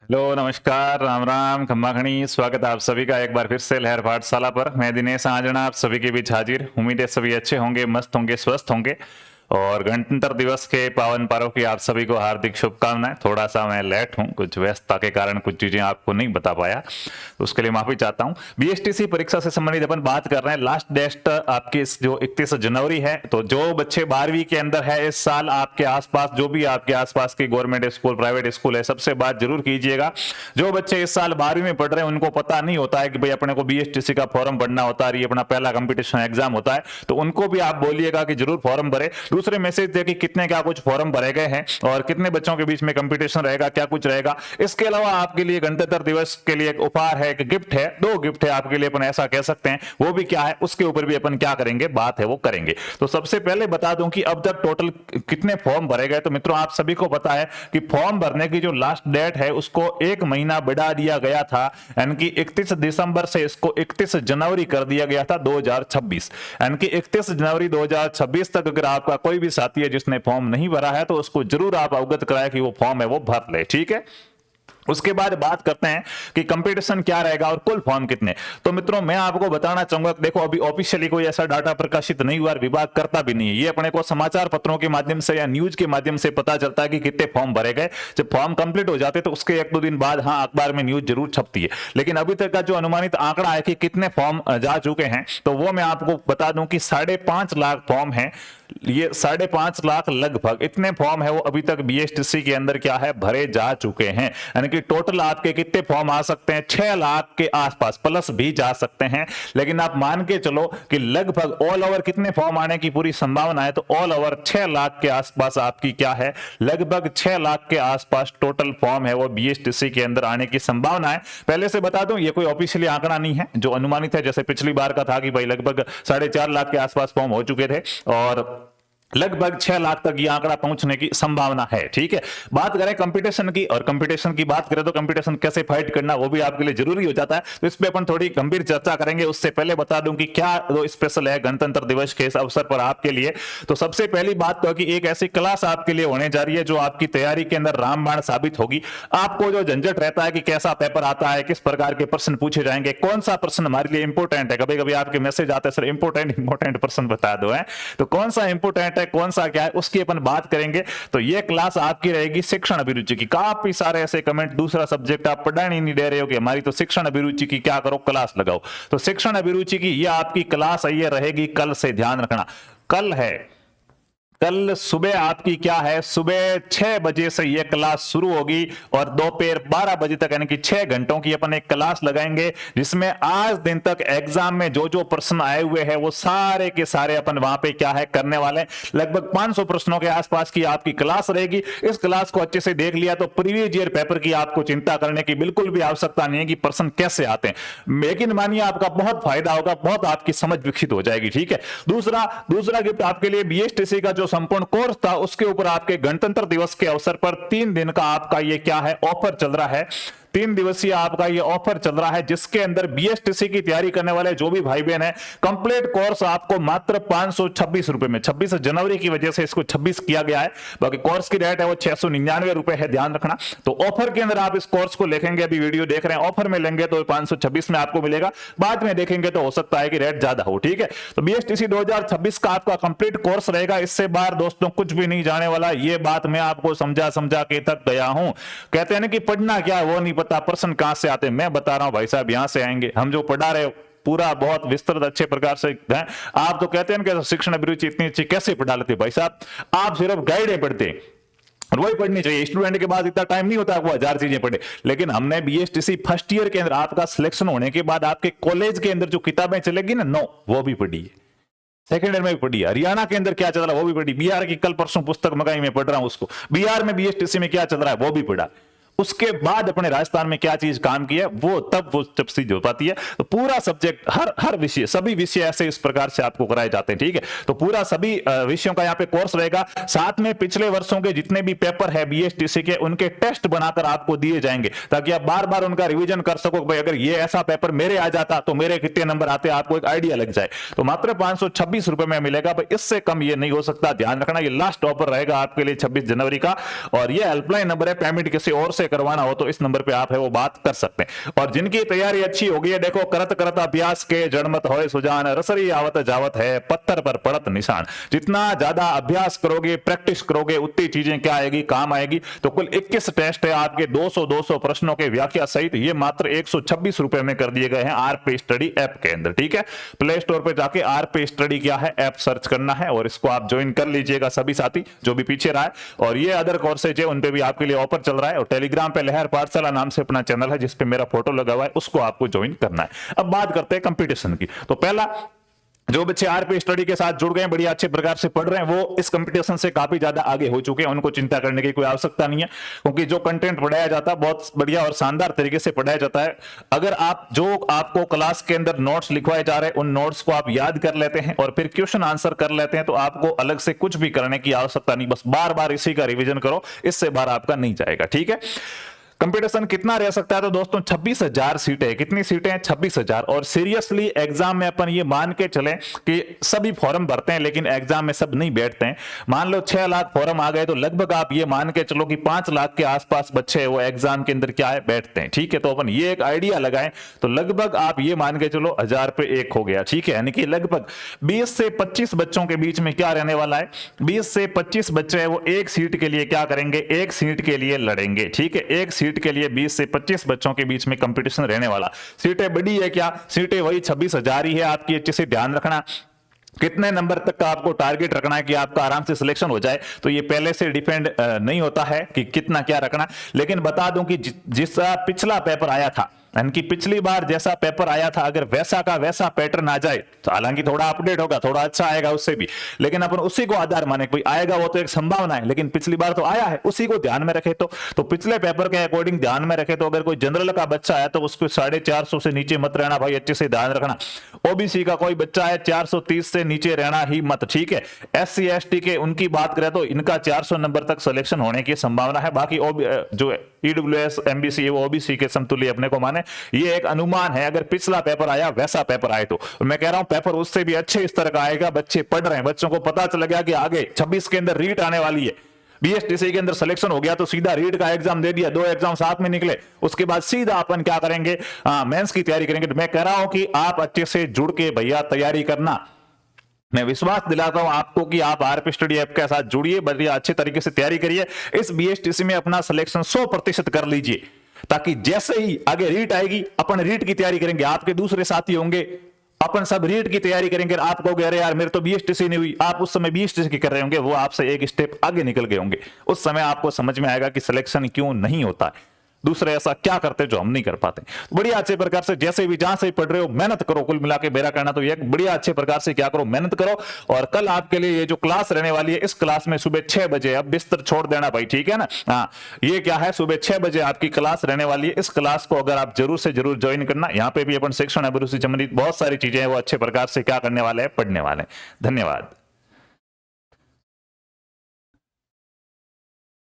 Hello, नमस्कार, राम राम, खम्मा खणी। स्वागत है आप सभी का एक बार फिर से लहर पाठशाला पर। मैं दिनेश आजना आप सभी के बीच हाजिर। उम्मीद है सभी अच्छे होंगे, मस्त होंगे, स्वस्थ होंगे। और गणतंत्र दिवस के पावन पर्व की आप सभी को हार्दिक शुभकामनाएं। थोड़ा सा मैं लेट हूं, कुछ व्यस्तता के कारण कुछ चीजें आपको नहीं बता पाया, तो उसके लिए माफी चाहता हूं। बीएसटीसी परीक्षा से संबंधित अपन बात कर रहे हैं। लास्ट डेट आपकी जो 31 जनवरी है, तो जो बच्चे 12वीं के अंदर है इस साल, आपके आसपास जो भी आपके आसपास की गवर्नमेंट स्कूल, प्राइवेट स्कूल है, सबसे बात जरूर कीजिएगा। जो बच्चे इस साल 12वीं में पढ़ रहे हैं उनको पता नहीं होता है कि भाई अपने को बीएसटीसी का फॉर्म भरना होता है, ये अपना पहला कंपटीशन एग्जाम होता है, तो उनको भी आप बोलिएगा कि जरूर फॉर्म भरे। दूसरे मैसेज थे कि कितने क्या कुछ फॉर्म भरे गए हैं और कितने बच्चों के बीच में कंपटीशन रहेगा, क्या कुछ रहेगा। इसके अलावा आपके लिए गणतंत्र दिवस के लिए एक उपहार है, एक गिफ्ट है, 2 गिफ्ट है आपके लिए, अपन ऐसा कह सकते हैं। वो भी क्या है, उसके ऊपर भी अपन क्या करेंगे, बात है वो करेंगे। तो सबसे पहले बता दूं कि अब तक टोटल कितने फॉर्म भरे गए। तो मित्रों, आप सभी को पता है कि फॉर्म भरने की जो लास्ट डेट है उसको 1 महीना बढ़ा दिया गया था, यानी कि 31 दिसंबर से इसको 31 जनवरी कर दिया गया था 2026। यानी कि 31 जनवरी 2026 तक अगर आपका कोई भी साथी है जिसने फॉर्म नहीं भरा है तो उसको जरूर आप अवगत कराएं कि वो फॉर्म है वो भर ले, ठीक है। उसके बाद बात करते हैं कि कंपटीशन क्या रहेगा और कुल फॉर्म कितने। तो मित्रों, मैं आपको बताना चाहूंगा, देखो अभी ऑफिशियली कोई ऐसा डाटा प्रकाशित नहीं हुआ, विभाग करता भी नहीं है। ये अपने को समाचार पत्रों के माध्यम से या न्यूज के माध्यम से पता चलता है कि कितने फॉर्म भरे गए। जब फॉर्म कंप्लीट हो जाते तो उसके 1-2 दिन बाद हाँ अखबार में न्यूज जरूर छपती है, लेकिन अभी तक का जो अनुमानित आंकड़ा है कि कितने फॉर्म जा चुके हैं, तो वो मैं आपको बता दूं कि 5.5 लाख फॉर्म है। ये 5.5 लाख लगभग इतने फॉर्म है वो अभी तक बीएसटीसी के अंदर क्या है, भरे जा चुके हैं। यानी कि टोटल आपके कितने फॉर्म आ सकते हैं, 6 लाख के आसपास, प्लस भी जा सकते हैं। लेकिन आप मान के चलो कि लगभग ऑल ओवर कितने फॉर्म आने की पूरी संभावना है, तो ऑल ओवर 6 लाख के आसपास आपकी क्या है, लगभग 6 लाख के आसपास टोटल फॉर्म है वो बीएसटीसी के अंदर आने की संभावना है। पहले से बता दूं, ये कोई ऑफिशियली आंकड़ा नहीं है, जो अनुमानित है। जैसे पिछली बार का था कि भाई लगभग 4.5 लाख के आसपास फॉर्म हो चुके थे और लगभग 6 लाख तक ये आंकड़ा पहुंचने की संभावना है, ठीक है। बात करें कंपटीशन की, और कंपटीशन की बात करें तो कंपटीशन कैसे फाइट करना वो भी आपके लिए जरूरी हो जाता है, तो इस पे अपन थोड़ी गंभीर चर्चा करेंगे। उससे पहले बता दूं कि क्या तो स्पेशल है गणतंत्र दिवस के इस अवसर पर आपके लिए। तो सबसे पहली बात तो कि एक ऐसी क्लास आपके लिए होने जा रही है जो आपकी तैयारी के अंदर रामबाण साबित होगी। आपको जो झंझट रहता है कि कैसा पेपर आता है, किस प्रकार के प्रश्न पूछे जाएंगे, कौन सा प्रश्न हमारे लिए इंपोर्टेंट है, कभी कभी आपके मैसेज आते हैं सर इंपोर्टेंट प्रश्न बता दो है, तो कौन सा इंपोर्टेंट है, कौन सा क्या है, उसकी अपन बात करेंगे। तो ये क्लास आपकी रहेगी शिक्षण अभिरुचि की। काफी सारे ऐसे कमेंट, दूसरा सब्जेक्ट आप पढ़ाने नहीं दे रहे हो कि हमारी तो शिक्षण अभिरुचि की क्या करो, क्लास लगाओ। तो शिक्षण अभिरुचि की ये आपकी क्लास ये रहेगी कल से, ध्यान रखना कल है। कल सुबह आपकी क्या है, सुबह 6 बजे से यह क्लास शुरू होगी और दोपहर 12 बजे तक, यानी कि 6 घंटों की अपन एक क्लास लगाएंगे, जिसमें आज दिन तक एग्जाम में जो जो प्रश्न आए हुए हैं वो सारे के सारे अपन वहां पे क्या है करने वाले हैं। लगभग 500 प्रश्नों के आसपास की आपकी क्लास रहेगी। इस क्लास को अच्छे से देख लिया तो प्रीवियस ईयर पेपर की आपको चिंता करने की बिल्कुल भी आवश्यकता नहीं है कि प्रश्न कैसे आते हैं। लेकिन मानिए आपका बहुत फायदा होगा, बहुत आपकी समझ विकसित हो जाएगी, ठीक है। दूसरा गिफ्ट आपके लिए बीएसटीसी का जो संपूर्ण कोर्स था उसके ऊपर आपके गणतंत्र दिवस के अवसर पर 3 दिन का आपका ये क्या है ऑफर चल रहा है। 3 दिवसीय आपका ये ऑफर चल रहा है, जिसके अंदर बीएसटीसी की तैयारी करने वाले जो भी भाई बहन है, कंप्लीट कोर्स आपको मात्र 526 रुपए में, 26 जनवरी की वजह से इसको 26 किया गया है, बाकी कोर्स की रेट है वो 699 रुपए है, ध्यान रखना। तो ऑफर के अंदर आप इस कोर्स को लिखेंगे, अभी वीडियो देख रहे हैं, ऑफर में लेंगे तो 526 में आपको मिलेगा, बाद में देखेंगे तो हो सकता है कि रेट ज्यादा हो, ठीक है। तो बीएसटीसी 2026 का आपका कंप्लीट कोर्स रहेगा, इससे बाहर दोस्तों कुछ भी नहीं जाने वाला। ये बात मैं आपको समझा के थक गया हूं। कहते हैं ना कि पढ़ना क्या है वो नहीं पता, प्रश्न कहां से आते हैं। मैं बता रहा हूं भाई साहब, यहां से आएंगे। हम जो पढ़ा रहे हो पूरा बहुत विस्तृत अच्छे प्रकार से है। आप तो कहते हैं कि शिक्षण अभिरुचि इतनी अच्छी कैसे पढ़ा लेते भाई साहब, आप सिर्फ गाइड पढ़ते और वही पढ़नी चाहिए। स्टूडेंट के बाद इतना टाइम नहीं होता वो 1000 चीजें पढ़े, लेकिन हमने बीएसटीसी फर्स्ट ईयर के अंदर आपका सिलेक्शन होने के बाद आपके कॉलेज के अंदर जो किताबें चलेगी ना, वो भी पढ़ी है, सेकेंड ईयर में भी पढ़ी है। हरियाणा के अंदर क्या चल रहा है वो भी पढ़ी, बिहार की कल परसों पुस्तक मंगाई मैं पढ़ रहा हूं उसको, बिहार में बीएसटीसी में क्या चल रहा है वो भी पढ़ा। उसके बाद अपने राजस्थान में क्या चीज काम की है वो तब वो जब चीज हो पाती है। तो पूरा सब्जेक्ट हर विषय, सभी विषय ऐसे इस प्रकार से आपको कराए जाते हैं, ठीक है। तो पूरा सभी विषयों का यहाँ पे कोर्स रहेगा। साथ में पिछले वर्षों के जितने भी पेपर है बीएसटीसी के, उनके टेस्ट बनाकर आपको दिए जाएंगे, ताकि आप बार बार उनका रिवीजन कर सको। भाई अगर ये ऐसा पेपर मेरे आ जाता तो मेरे कितने नंबर आते, आपको एक आइडिया लग जाए। तो मात्र 526 रुपए में मिलेगा भाई, इससे कम ये नहीं हो सकता, ध्यान रखना। ये लास्ट ऑफर रहेगा आपके लिए 26 जनवरी का, और ये हेल्पलाइन नंबर है, पेमेंट किसी और से मुझसे करवाना हो तो इस नंबर पे आप है वो बात कर सकते हैं। और जिनकी तैयारी अच्छी हो गई है, देखो करत करत अभ्यास के जड़मत होए सुजान, रसरी आवत जावत है पत्थर पर पड़त निशान। जितना ज्यादा अभ्यास करोगे, प्रैक्टिस करोगे, उतनी चीजें क्या आएगी, काम आएगी। तो कुल 21 टेस्ट है आपके, 200 प्रश्नों के व्याख्या सहित, ये मात्र 126 रुपए में कर दिए गए हैं आरपी स्टडी ऐप के अंदर। ठीक है, प्ले स्टोर पे जाके आरपी स्टडी क्या है ऐप सर्च करना है और इसको आप ज्वाइन कर लीजिएगा सभी साथी जो भी पीछे रहा है। और ये अदर कोर्सेज है उन पे भी आपके लिए ऑफर चल रहा है। और टेलीग्राम पे लहर पाठशाला नाम से अपना चैनल है जिसपे मेरा फोटो लगा हुआ है, उसको आपको ज्वाइन करना है। अब बात करते हैं कंपटीशन की। तो पहला, जो बच्चे आरपी स्टडी के साथ जुड़ गए, बड़ी अच्छे प्रकार से पढ़ रहे हैं, वो इस कंपटीशन से काफी ज्यादा आगे हो चुके हैं, उनको चिंता करने की कोई आवश्यकता नहीं है, क्योंकि जो कंटेंट पढ़ाया जाता है बहुत बढ़िया और शानदार तरीके से पढ़ाया जाता है। अगर आप जो आपको क्लास के अंदर नोट्स लिखवाए जा रहे हैं उन नोट्स को आप याद कर लेते हैं और फिर क्वेश्चन आंसर कर लेते हैं, तो आपको अलग से कुछ भी करने की आवश्यकता नहीं, बस बार बार इसी का रिविजन करो, इससे बाहर आपका नहीं जाएगा। ठीक है, कंपटीशन कितना रह सकता है? तो दोस्तों 26,000 सीटें। कितनी सीटें हैं? 26,000। और सीरियसली एग्जाम में अपन ये मान के चले कि सभी फॉर्म भरते हैं लेकिन एग्जाम में सब नहीं बैठते हैं। मान लो 6 लाख फॉर्म आ गए तो लगभग आप ये मान के चलो कि 5 लाख के आसपास बच्चे वो एग्जाम के अंदर क्या है, बैठते हैं। ठीक है, तो अपन ये एक आइडिया लगाएं तो लगभग आप ये मान के चलो 1000 पे 1 हो गया। ठीक है, यानी कि लगभग 20 से 25 बच्चों के बीच में क्या रहने वाला है, 20 से 25 बच्चे हैं वो एक सीट के लिए क्या करेंगे, एक सीट के लिए लड़ेंगे। ठीक है, एक सीट के लिए 20 से 25 बच्चों के बीच में कंपटीशन रहने वाला। सीटें बड़ी है क्या? सीटें वही 26,000 ही है आपकी। अच्छे से ध्यान रखना कितने नंबर तक का आपको टारगेट रखना है कि आपका आराम से सिलेक्शन हो जाए, तो ये पहले से डिपेंड नहीं होता है कि कितना क्या रखना। लेकिन बता दूं कि जिस पिछला पेपर आया था, यानी कि पिछली बार जैसा पेपर आया था, अगर वैसा का वैसा पैटर्न आ जाए तो हालांकि थोड़ा अपडेट होगा, थोड़ा अच्छा आएगा उससे भी, लेकिन अपन उसी को आधार माने, कोई आएगा वो तो एक संभावना है, लेकिन पिछली बार तो आया है, उसी को ध्यान में रखे। तो पिछले पेपर के अकॉर्डिंग ध्यान में रखे। तो अगर कोई जनरल का बच्चा है तो उसको 450 से नीचे मत रहना भाई, अच्छे से ध्यान रखना। ओबीसी का कोई बच्चा है 430 से नीचे रहना ही मत। ठीक है, SC ST के उनकी बात करें तो इनका 400 नंबर तक सिलेक्शन होने की संभावना है। बाकी जो EWS MBC वो OBC के समतुल्य अपने को माने, ये एक अनुमान है। अगर पिछला पेपर आया वैसा पेपर आए तो मैं कह रहा हूं पेपर उससे भी अच्छे इस तरह का आएगा। बच्चे पढ़ रहे हैं, बच्चों को पता चल गया कि आगे 26 के अंदर रीट आने वाली है, BSTC के अंदर सिलेक्शन हो गया तो सीधा रीट का एग्जाम दे दिया, 2 एग्जाम साथ में निकले, उसके बाद सीधा अपन क्या करेंगे, मेंस की तैयारी करेंगे। तो मैं कह रहा हूं कि आप अच्छे से जुड़ के भैया तैयारी करना। मैं विश्वास दिलाता हूं आपको कि आप आरपी स्टडी ऐप के साथ जुड़िए, बढ़िया अच्छे तरीके से तैयारी करिए, इस BSTC में अपना सिलेक्शन 100% कर लीजिए, ताकि जैसे ही आगे रीट आएगी अपन रीट की तैयारी करेंगे, आपके दूसरे साथी होंगे, अपन सब रीट की तैयारी करेंगे। आप कहोगे अरे यार मेरे तो BSTC नहीं हुई, आप उस समय BSTC की कर रहे होंगे, वो आपसे एक स्टेप आगे निकल गए होंगे। उस समय आपको समझ में आएगा कि सिलेक्शन क्यों नहीं होता है, दूसरे ऐसा क्या करते जो हम नहीं कर पाते। बढ़िया अच्छे प्रकार से जैसे भी जहां से पढ़ रहे हो मेहनत करो। कुल मिला के मेरा कहना तो ये बढ़िया अच्छे प्रकार से क्या करो, मेहनत करो। और कल आपके लिए ये जो क्लास रहने वाली है, इस क्लास में सुबह 6 बजे, अब बिस्तर छोड़ देना भाई, ठीक है ना। हाँ, ये क्या है, सुबह 6 बजे आपकी क्लास रहने वाली है। इस क्लास को अगर आप जरूर से जरूर ज्वाइन करना। यहाँ पे भी अपन शिक्षण अभिरुचि संबंधित बहुत सारी चीजें हैं वो अच्छे प्रकार से क्या करने वाले हैं, पढ़ने वाले हैं। धन्यवाद।